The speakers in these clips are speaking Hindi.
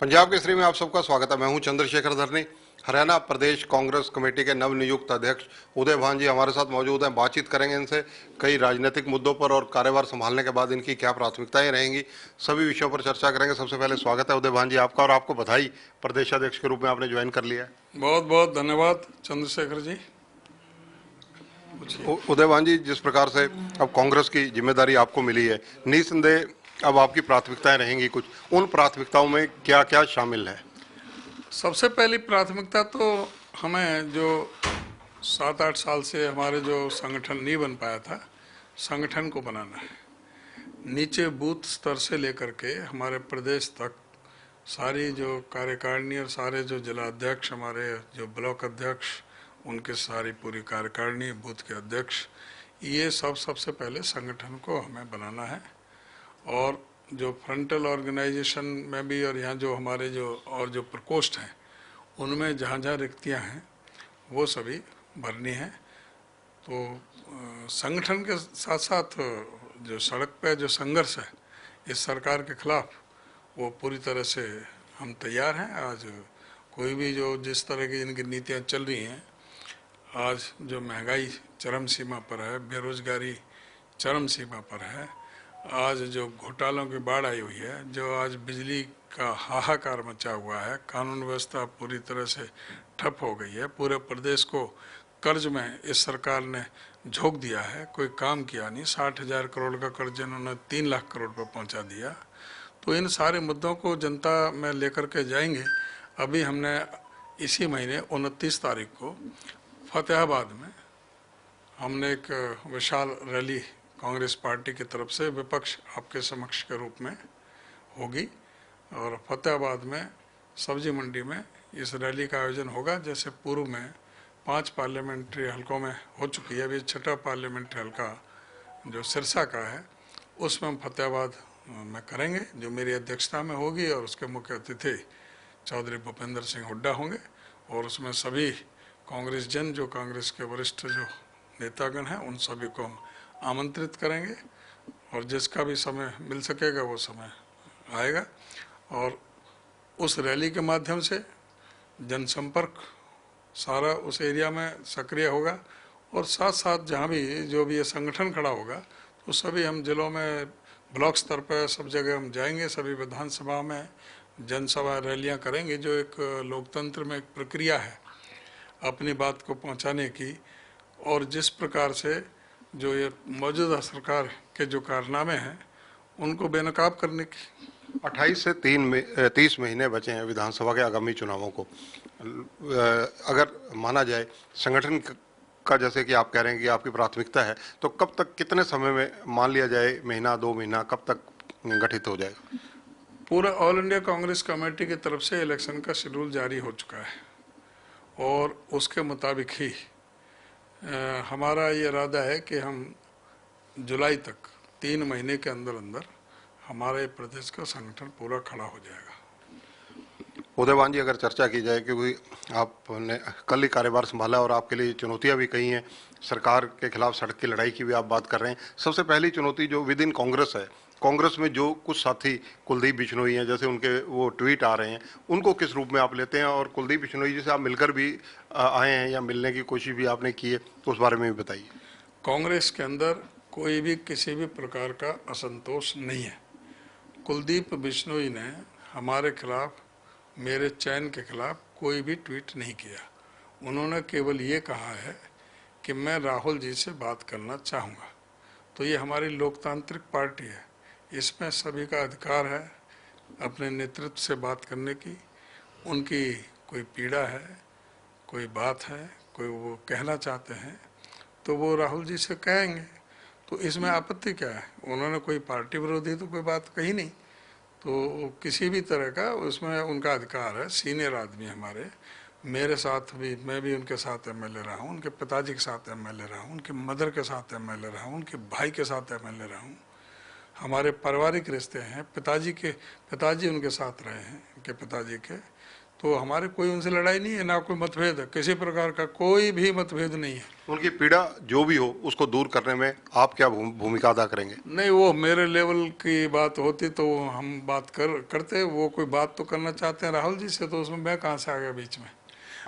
पंजाब केसरी में आप सबका स्वागत है। मैं हूं चंद्रशेखर धरनी। हरियाणा प्रदेश कांग्रेस कमेटी के नवनियुक्त अध्यक्ष उदय भान जी हमारे साथ मौजूद हैं। बातचीत करेंगे इनसे कई राजनीतिक मुद्दों पर और कार्यभार संभालने के बाद इनकी क्या प्राथमिकताएं रहेंगी, सभी विषयों पर चर्चा करेंगे। सबसे पहले स्वागत है उदय भान जी आपका, और आपको बधाई, प्रदेशाध्यक्ष के रूप में आपने ज्वाइन कर लिया है। बहुत बहुत धन्यवाद चंद्रशेखर जी। उदय भान जी, जिस प्रकार से अब कांग्रेस की जिम्मेदारी आपको मिली है, निसंदेह अब आपकी प्राथमिकताएं रहेंगी कुछ, उन प्राथमिकताओं में क्या क्या शामिल है? सबसे पहली प्राथमिकता तो हमें जो 7-8 साल से हमारे जो संगठन नहीं बन पाया था, संगठन को बनाना है। नीचे बूथ स्तर से लेकर के हमारे प्रदेश तक सारी जो कार्यकारिणी और सारे जो जिला अध्यक्ष, हमारे जो ब्लॉक अध्यक्ष, उनके सारी पूरी कार्यकारिणी, बूथ के अध्यक्ष, ये सबसे पहले संगठन को हमें बनाना है। और जो फ्रंटल ऑर्गेनाइजेशन में भी और यहाँ जो हमारे जो और जो प्रकोष्ठ हैं उनमें जहाँ जहाँ रिक्तियाँ हैं वो सभी भरनी है। तो संगठन के साथ साथ जो सड़क पे जो संघर्ष है इस सरकार के खिलाफ, वो पूरी तरह से हम तैयार हैं। आज कोई भी जो जिस तरह की इनकी नीतियाँ चल रही हैं, आज जो महंगाई चरम सीमा पर है, बेरोजगारी चरम सीमा पर है, आज जो घोटालों की बाढ़ आई हुई है, जो आज बिजली का हाहाकार मचा हुआ है, कानून व्यवस्था पूरी तरह से ठप हो गई है, पूरे प्रदेश को कर्ज में इस सरकार ने झोंक दिया है, कोई काम किया नहीं। 60,000 करोड़ का कर्ज इन्होंने 3 लाख करोड़ पर पहुंचा दिया। तो इन सारे मुद्दों को जनता में लेकर के जाएंगे। अभी हमने इसी महीने 29 तारीख को फतेहाबाद में हमने एक विशाल रैली कांग्रेस पार्टी की तरफ से विपक्ष आपके समक्ष के रूप में होगी, और फतेहाबाद में सब्जी मंडी में इस रैली का आयोजन होगा। जैसे पूर्व में 5 पार्लियामेंट्री हलकों में हो चुकी है, अभी 6ठा पार्लियामेंट्री हल्का जो सिरसा का है उसमें हम फतेहाबाद में करेंगे, जो मेरी अध्यक्षता में होगी, और उसके मुख्य अतिथि चौधरी भूपेंद्र सिंह हुड्डा होंगे। और उसमें सभी कांग्रेस जन, जो कांग्रेस के वरिष्ठ जो नेतागण हैं, उन सभी को हम आमंत्रित करेंगे, और जिसका भी समय मिल सकेगा वो समय आएगा। और उस रैली के माध्यम से जनसंपर्क सारा उस एरिया में सक्रिय होगा, और साथ साथ जहाँ भी जो भी ये संगठन खड़ा होगा तो सभी हम जिलों में, ब्लॉक स्तर पर सब जगह हम जाएंगे, सभी विधानसभा में जनसभा रैलियाँ करेंगे। जो एक लोकतंत्र में एक प्रक्रिया है अपनी बात को पहुँचाने की, और जिस प्रकार से जो ये मौजूदा सरकार के जो कारनामे हैं उनको बेनकाब करने की। 28 से 30 महीने बचे हैं विधानसभा के आगामी चुनावों को। अगर माना जाए संगठन का, जैसे कि आप कह रहे हैं कि आपकी प्राथमिकता है, तो कब तक, कितने समय में मान लिया जाए, महीना 2 महीना, कब तक गठित हो जाएगा? पूरा ऑल इंडिया कांग्रेस कमेटी की तरफ से इलेक्शन का शेड्यूल जारी हो चुका है, और उसके मुताबिक ही हमारा ये इरादा है कि हम जुलाई तक 3 महीने के अंदर अंदर हमारे प्रदेश का संगठन पूरा खड़ा हो जाएगा। उदयवान जी, अगर चर्चा की जाए, क्योंकि आपने कल ही कार्यभार संभाला और आपके लिए चुनौतियां भी कई हैं, सरकार के खिलाफ सड़क की लड़ाई की भी आप बात कर रहे हैं। सबसे पहली चुनौती जो विद इन कांग्रेस है, कांग्रेस में जो कुछ साथी कुलदीप बिश्नोई हैं, जैसे उनके वो ट्वीट आ रहे हैं, उनको किस रूप में आप लेते हैं? और कुलदीप बिश्नोई जी से आप मिलकर भी आए हैं या मिलने की कोशिश भी आपने की है, तो उस बारे में भी बताइए। कांग्रेस के अंदर कोई भी किसी भी प्रकार का असंतोष नहीं है। कुलदीप बिश्नोई ने हमारे खिलाफ, मेरे चयन के खिलाफ कोई भी ट्वीट नहीं किया। उन्होंने केवल ये कहा है कि मैं राहुल जी से बात करना चाहूँगा। तो ये हमारी लोकतांत्रिक पार्टी है, इसमें सभी का अधिकार है अपने नेतृत्व से बात करने की। उनकी कोई पीड़ा है, कोई बात है, कोई वो कहना चाहते हैं, तो वो राहुल जी से कहेंगे। तो इसमें आपत्ति क्या है? उन्होंने कोई पार्टी विरोधी तो कोई बात कही नहीं, तो किसी भी तरह का उसमें उनका अधिकार है। सीनियर आदमी हमारे, मेरे साथ भी, मैं भी उनके साथ एमएलए रहा हूँ, उनके पिताजी के साथ एमएलए रहा हूँ, उनके मदर के साथ एमएलए रहा हूँ, उनके भाई के साथ एमएलए रहा हूँ। हमारे पारिवारिक रिश्ते हैं, पिताजी उनके साथ रहे हैं, उनके पिताजी के। तो हमारे कोई उनसे लड़ाई नहीं है, ना कोई मतभेद है, किसी प्रकार का कोई भी मतभेद नहीं है। उनकी पीड़ा जो भी हो उसको दूर करने में आप क्या भूमिका अदा करेंगे? नहीं, वो मेरे लेवल की बात होती तो हम बात करते। वो कोई बात तो करना चाहते हैं राहुल जी से, तो उसमें मैं कहाँ से आ गया बीच में।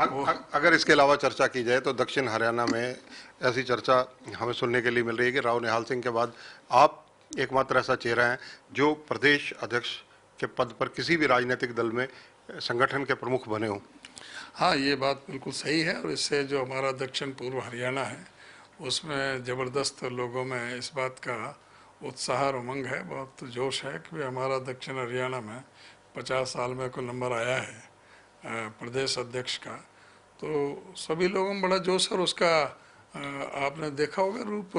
अगर इसके अलावा चर्चा की जाए तो दक्षिण हरियाणा में ऐसी चर्चा हमें सुनने के लिए मिल रही है कि राव निहाल सिंह के बाद आप एकमात्र ऐसा चेहरा हैं जो प्रदेश अध्यक्ष के पद पर किसी भी राजनीतिक दल में संगठन के प्रमुख बने हों। हाँ, ये बात बिल्कुल सही है, और इससे जो हमारा दक्षिण पूर्व हरियाणा है उसमें ज़बरदस्त लोगों में इस बात का उत्साह और उमंग है, बहुत जोश है कि हमारा दक्षिण हरियाणा में 50 साल में कोई नंबर आया है प्रदेश अध्यक्ष का। तो सभी लोगों में बड़ा जोश, और उसका आपने देखा होगा रूप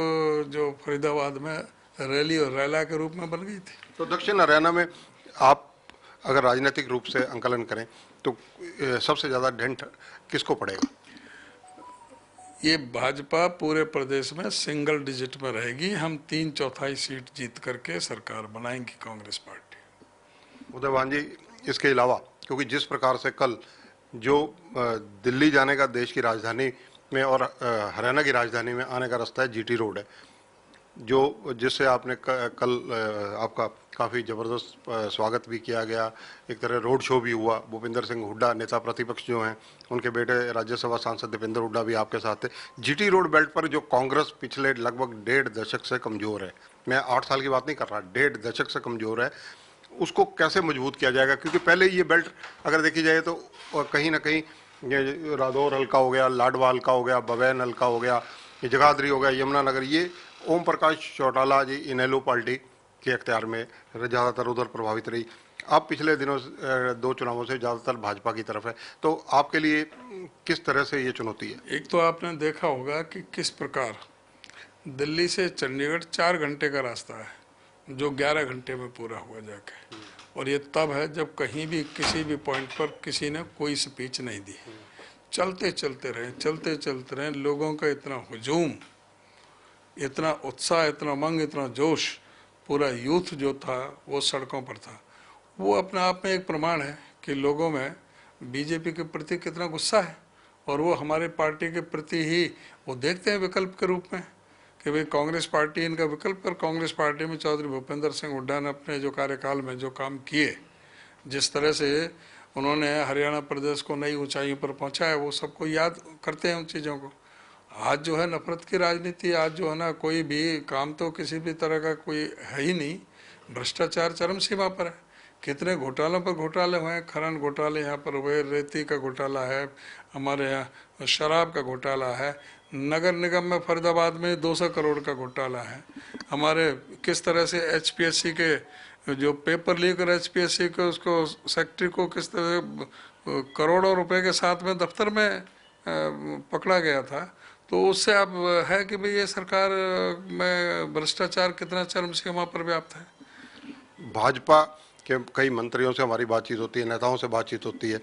जो फरीदाबाद में रैली और रैला के रूप में बन गई थी। तो दक्षिण हरियाणा में आप अगर राजनीतिक रूप से आंकलन करें तो सबसे ज़्यादा डेंट किसको पड़ेगा? ये भाजपा पूरे प्रदेश में सिंगल डिजिट में रहेगी। हम 3/4 सीट जीत करके सरकार बनाएंगी कांग्रेस पार्टी। उदयवान जी, इसके अलावा क्योंकि जिस प्रकार से कल जो दिल्ली जाने का देश की राजधानी में और हरियाणा की राजधानी में आने का रास्ता है जीटी रोड है, जो जिससे आपने कल आपका काफ़ी ज़बरदस्त स्वागत भी किया गया, एक तरह रोड शो भी हुआ। भूपेंद्र सिंह हुड्डा नेता प्रतिपक्ष जो हैं, उनके बेटे राज्यसभा सांसद दीपेंद्र हुड्डा भी आपके साथ थे। जीटी रोड बेल्ट पर जो कांग्रेस पिछले लगभग 1.5 दशक से कमज़ोर है, मैं 8 साल की बात नहीं कर रहा, 1.5 दशक से कमज़ोर है, उसको कैसे मजबूत किया जाएगा? क्योंकि पहले ये बेल्ट अगर देखी जाए तो कहीं ना कहीं ये रादौर हल्का हो गया, लाडवा हल्का हो गया, बवैन हल्का हो गया, ये जगाधरी हो गया, यमुनानगर, ये ओम प्रकाश चौटाला जी इनेलो पार्टी के अख्तियार में ज़्यादातर उधर प्रभावित रही। आप पिछले दिनों 2 चुनावों से ज़्यादातर भाजपा की तरफ है, तो आपके लिए किस तरह से ये चुनौती है? एक तो आपने देखा होगा कि किस प्रकार दिल्ली से चंडीगढ़ 4 घंटे का रास्ता है, जो 11 घंटे में पूरा हुआ जाके, और ये तब है जब कहीं भी किसी भी पॉइंट पर किसी ने कोई स्पीच नहीं दी। चलते चलते रहे, लोगों का इतना हुजूम, इतना उत्साह, इतना उमंग, इतना जोश, पूरा यूथ जो था वो सड़कों पर था। वो अपने आप में एक प्रमाण है कि लोगों में बीजेपी के प्रति कितना गुस्सा है, और वो हमारे पार्टी के प्रति ही वो देखते हैं विकल्प के रूप में कि भाई कांग्रेस पार्टी इनका विकल्प। पर कांग्रेस पार्टी में चौधरी भूपेंद्र सिंह हुड्डा ने अपने जो कार्यकाल में जो काम किए, जिस तरह से उन्होंने हरियाणा प्रदेश को नई ऊंचाइयों पर पहुंचाया, वो सबको याद करते हैं उन चीज़ों को। आज जो है नफरत की राजनीति, आज जो है ना कोई भी काम तो किसी भी तरह का कोई है ही नहीं, भ्रष्टाचार चरम सीमा पर है। कितने घोटालों पर घोटाले हुए हैं, खनन घोटाले यहाँ पर हुए, रेती का घोटाला है, हमारे यहाँ शराब का घोटाला है, नगर निगम में फरीदाबाद में 200 करोड़ का घोटाला है, हमारे किस तरह से एचपीएससी के जो पेपर लीक और एचपीएससी के उसको सेक्रेटरी को किस तरह करोड़ों रुपए के साथ में दफ्तर में पकड़ा गया था। तो उससे अब है कि भाई ये सरकार में भ्रष्टाचार कितना चरम सीमा पर व्याप्त है। भाजपा के कई मंत्रियों से हमारी बातचीत होती है, नेताओं से बातचीत होती है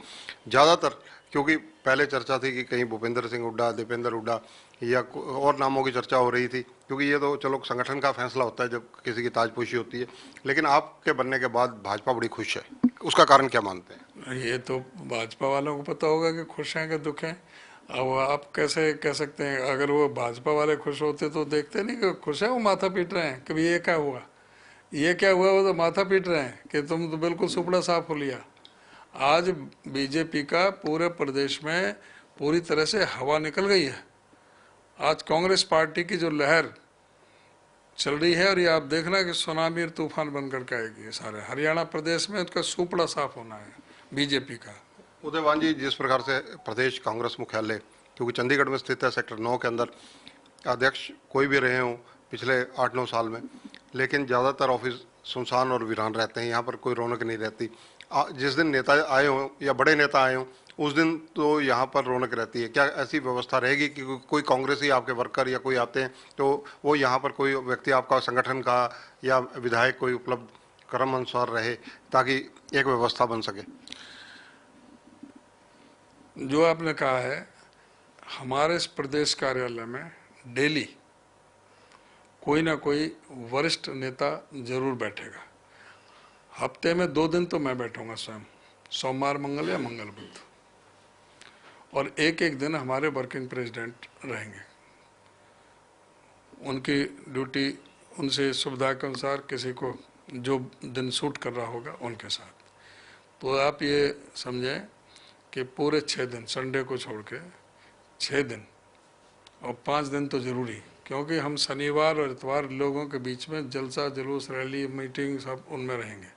ज़्यादातर, क्योंकि पहले चर्चा थी कि कहीं भूपेंद्र सिंह हुड्डा, दीपेंद्र हुड्डा या और नामों की चर्चा हो रही थी, क्योंकि ये तो चलो संगठन का फैसला होता है जब किसी की ताजपोशी होती है, लेकिन आपके बनने के बाद भाजपा बड़ी खुश है, उसका कारण क्या मानते हैं? ये तो भाजपा वालों को पता होगा कि खुश हैं कि दुख हैं। अब आप कैसे कह सकते हैं? अगर वो भाजपा वाले खुश होते तो देखते नहीं कि खुश है, वो माथा पीट रहे हैं कि भाई ये क्या हुआ, ये क्या हुआ, वो तो माथा पीट रहे हैं कि तुम तो बिल्कुल सुपड़ा साफ हो लिया। आज बीजेपी का पूरे प्रदेश में पूरी तरह से हवा निकल गई है। आज कांग्रेस पार्टी की जो लहर चल रही है, और ये आप देखना कि सुनामी और तूफान बनकर के आएगी सारे हरियाणा प्रदेश में, उसका सुपड़ा साफ होना है बीजेपी का। उदयवान जी, जिस प्रकार से प्रदेश कांग्रेस मुख्यालय, क्योंकि चंडीगढ़ में स्थित है, सेक्टर 9 के अंदर, अध्यक्ष कोई भी रहे हों पिछले 8-9 साल में, लेकिन ज़्यादातर ऑफिस सुनसान और वीरान रहते हैं, यहाँ पर कोई रौनक नहीं रहती। जिस दिन नेता आए हों या बड़े नेता आए हों उस दिन तो यहाँ पर रौनक रहती है। क्या ऐसी व्यवस्था रहेगी कि कोई कांग्रेसी आपके वर्कर या कोई आते हैं तो वो यहाँ पर कोई व्यक्ति आपका संगठन का या विधायक कोई उपलब्ध क्रम अनुसार रहे, ताकि एक व्यवस्था बन सके? जो आपने कहा है, हमारे इस प्रदेश कार्यालय में डेली कोई ना कोई वरिष्ठ नेता जरूर बैठेगा। हफ्ते में 2 दिन तो मैं बैठूंगा स्वयं, सोमवार मंगल या मंगल बुध, और एक एक दिन हमारे वर्किंग प्रेसिडेंट रहेंगे। उनकी ड्यूटी उनसे सुविधा के अनुसार किसी को जो दिन सूट कर रहा होगा उनके साथ। तो आप ये समझें कि पूरे 6 दिन, संडे को छोड़ के 6 दिन, और 5 दिन तो ज़रूरी, क्योंकि हम शनिवार और इतवार लोगों के बीच में जलसा जुलूस रैली मीटिंग सब उनमें रहेंगे।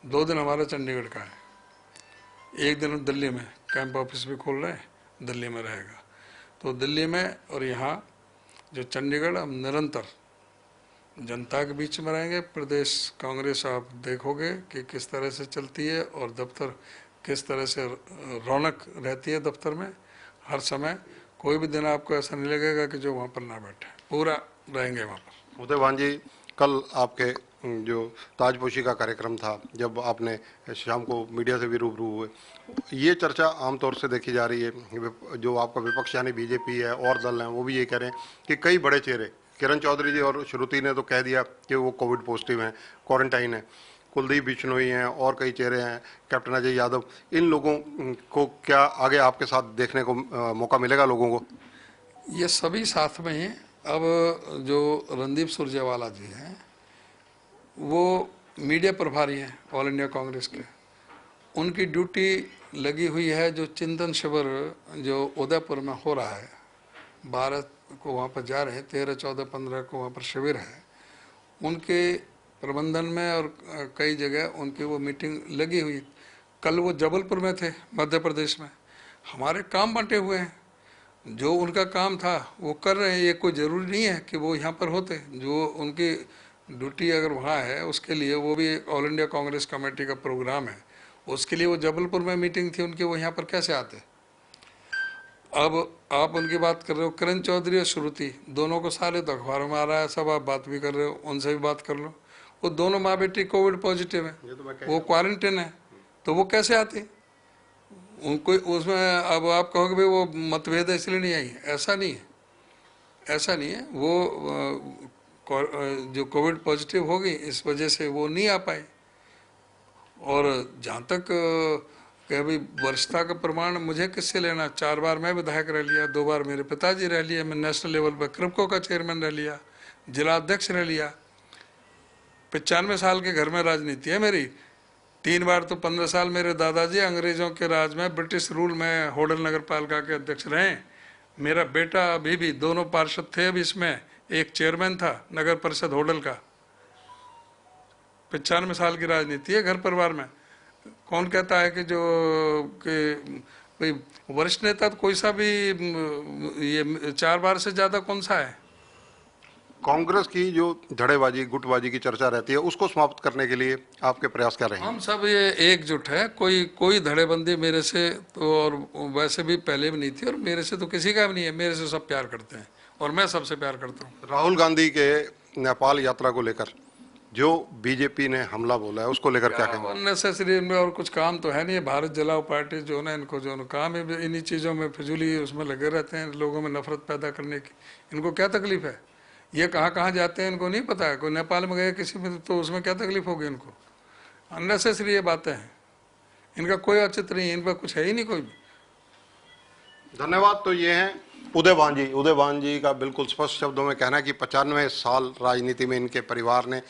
2 दिन हमारा चंडीगढ़ का है, एक दिन दिल्ली में कैंप ऑफिस भी खोल रहे हैं, दिल्ली में रहेगा। तो दिल्ली में और यहाँ जो चंडीगढ़, हम निरंतर जनता के बीच में रहेंगे। प्रदेश कांग्रेस आप देखोगे कि किस तरह से चलती है और दफ्तर किस तरह से रौनक रहती है दफ्तर में। हर समय कोई भी दिन आपको ऐसा नहीं लगेगा कि जो वहाँ पर ना बैठे, पूरा रहेंगे वहाँ पर। उदयवान जी, कल आपके जो ताजपोशी का कार्यक्रम था, जब आपने शाम को मीडिया से भी रूबरू हुए, ये चर्चा आमतौर से देखी जा रही है, जो आपका विपक्ष यानी बीजेपी है और दल हैं, वो भी ये कह रहे हैं कि कई बड़े चेहरे, किरण चौधरी जी और श्रुति ने तो कह दिया कि वो कोविड पॉजिटिव हैं, क्वारंटाइन है, कुलदीप बिश्नोई हैं और कई चेहरे हैं, कैप्टन अजय यादव, इन लोगों को क्या आगे आपके साथ देखने को मौका मिलेगा लोगों को? ये सभी साथ में हैं। अब जो रणदीप सुरजेवाला जी हैं वो मीडिया प्रभारी हैं ऑल इंडिया कांग्रेस के, उनकी ड्यूटी लगी हुई है। जो चिंतन शिविर जो उदयपुर में हो रहा है, 12 को वहाँ पर जा रहे हैं, 13, 14, 15 को वहाँ पर शिविर है, उनके प्रबंधन में और कई जगह उनकी वो मीटिंग लगी हुई। कल वो जबलपुर में थे, मध्य प्रदेश में। हमारे काम बंटे हुए हैं, जो उनका काम था वो कर रहे हैं। ये कोई ज़रूरी नहीं है कि वो यहाँ पर होते, जो उनकी ड्यूटी अगर वहाँ है उसके लिए, वो भी ऑल इंडिया कांग्रेस कमेटी का प्रोग्राम है, उसके लिए वो जबलपुर में मीटिंग थी उनकी, वो यहाँ पर कैसे आते? अब आप उनकी बात कर रहे हो, किरण चौधरी और श्रुति, दोनों को सारे तो अखबारों में आ रहा है, सब आप बात भी कर रहे हो, उनसे भी बात कर लो। वो दोनों माँ बेटी कोविड पॉजिटिव है, वो क्वारंटाइन है, तो वो कैसे आते? उनको उसमें अब आप कहोगे भाई वो मतभेद है इसलिए नहीं आई, ऐसा नहीं है, ऐसा नहीं है। वो जो कोविड पॉजिटिव हो गई इस वजह से वो नहीं आ पाए। और जहाँ तक कि भाई वरिष्ठता का प्रमाण मुझे किससे लेना? 4 बार मैं विधायक रह लिया, 2 बार मेरे पिताजी रह लिए, मैं नेशनल लेवल पर क्रिप्को का चेयरमैन रह लिया, जिला अध्यक्ष रह लिया। 95 साल के घर में राजनीति है मेरी। 3 बार तो 15 साल मेरे दादाजी अंग्रेजों के राज में, ब्रिटिश रूल में होडल नगर पालिका के अध्यक्ष रहे। मेरा बेटा अभी भी, दोनों पार्षद थे अभी इसमें, एक चेयरमैन था नगर परिषद होडल का। 95 साल की राजनीति है घर परिवार में। कौन कहता है कि जो कि भाई वरिष्ठ नेता तो कोई सा भी ये 4 बार से ज्यादा कौन सा है? कांग्रेस की जो धड़ेबाजी गुटबाजी की चर्चा रहती है, उसको समाप्त करने के लिए आपके प्रयास क्या रहेंगे? हम सब ये एकजुट है, कोई धड़ेबंदी मेरे से तो, और वैसे भी पहले भी नहीं थी, और मेरे से तो किसी का भी नहीं है। मेरे से सब प्यार करते हैं और मैं सबसे प्यार करता हूँ। राहुल गांधी के नेपाल यात्रा को लेकर जो बीजेपी ने हमला बोला है, उसको लेकर क्या कहेंगे? अननेसेसरी इनमें और कुछ काम तो है नहीं। भारत जलाओ पार्टी जो ना, इनको जो काम है इन्हीं चीज़ों में, फिजूली उसमें लगे रहते हैं, लोगों में नफरत पैदा करने की। इनको क्या तकलीफ है? ये कहाँ कहाँ जाते हैं इनको नहीं पता है। कोई नेपाल में गए किसी में, तो उसमें क्या तकलीफ होगी इनको? अननेसेसरी ये बातें हैं, इनका कोई औचित्य नहीं है, इन पर कुछ है ही नहीं कोई भी। धन्यवाद। तो ये हैं उदयवान जी का बिल्कुल स्पष्ट शब्दों में कहना है कि 95 साल राजनीति में इनके परिवार ने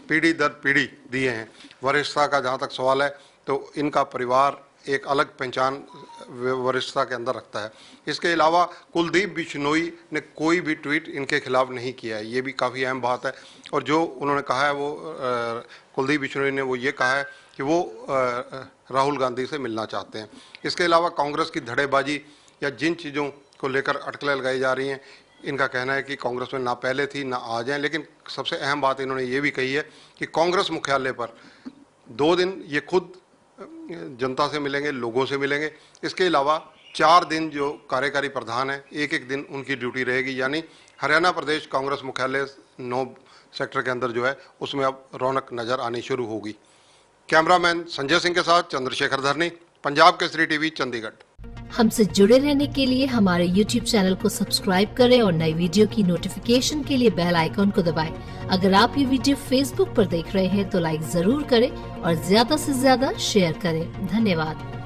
पीढ़ी दर पीढ़ी दिए हैं। वरिष्ठता का जहाँ तक सवाल है तो इनका परिवार एक अलग पहचान वरिष्ठता के अंदर रखता है। इसके अलावा कुलदीप बिश्नोई ने कोई भी ट्वीट इनके खिलाफ नहीं किया है, ये भी काफ़ी अहम बात है। और जो उन्होंने कहा है वो कुलदीप बिश्नोई ने वो ये कहा है कि वो राहुल गांधी से मिलना चाहते हैं। इसके अलावा कांग्रेस की धड़ेबाजी या जिन चीज़ों को लेकर अटकलें लगाई जा रही हैं, इनका कहना है कि कांग्रेस में ना पहले थी ना आज हैं। लेकिन सबसे अहम बात इन्होंने ये भी कही है कि कांग्रेस मुख्यालय पर 2 दिन ये खुद जनता से मिलेंगे, लोगों से मिलेंगे। इसके अलावा 4 दिन जो कार्यकारी प्रधान है, एक एक दिन उनकी ड्यूटी रहेगी। यानी हरियाणा प्रदेश कांग्रेस मुख्यालय 9 सेक्टर के अंदर जो है उसमें अब रौनक नजर आनी शुरू होगी। कैमरामैन संजय सिंह के साथ चंद्रशेखर धरनी, पंजाब केसरी टीवी, चंडीगढ़। हमसे जुड़े रहने के लिए हमारे YouTube चैनल को सब्सक्राइब करें और नई वीडियो की नोटिफिकेशन के लिए बेल आइकॉन को दबाएं। अगर आप ये वीडियो Facebook पर देख रहे हैं तो लाइक जरूर करें और ज्यादा से ज्यादा शेयर करें। धन्यवाद।